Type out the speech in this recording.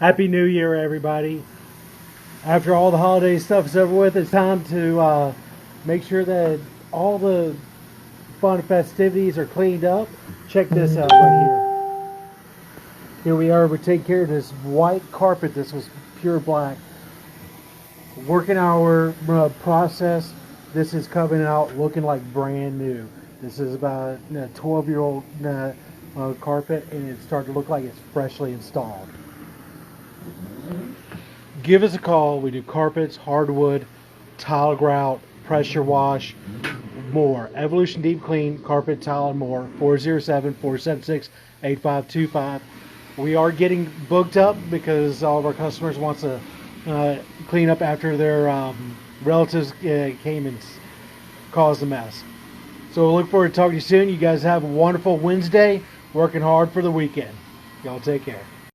Happy New Year, everybody. After all the holiday stuff is over with, it's time to make sure that all the fun festivities are cleaned up. Check this out right here. Here we are. We take care of this white carpet. This was pure black. Working our process. This is coming out looking like brand new. This is about a 12-year-old carpet, and it's starting to look like it's freshly installed. Give us a call. We do carpets, hardwood, tile grout, pressure wash, more. Evolution Deep Clean, carpet, tile, and more. 407-476-8525. We are getting booked up because all of our customers want to clean up after their relatives came and caused a mess. So we'll look forward to talking to you soon. You guys have a wonderful Wednesday. Working hard for the weekend. Y'all take care.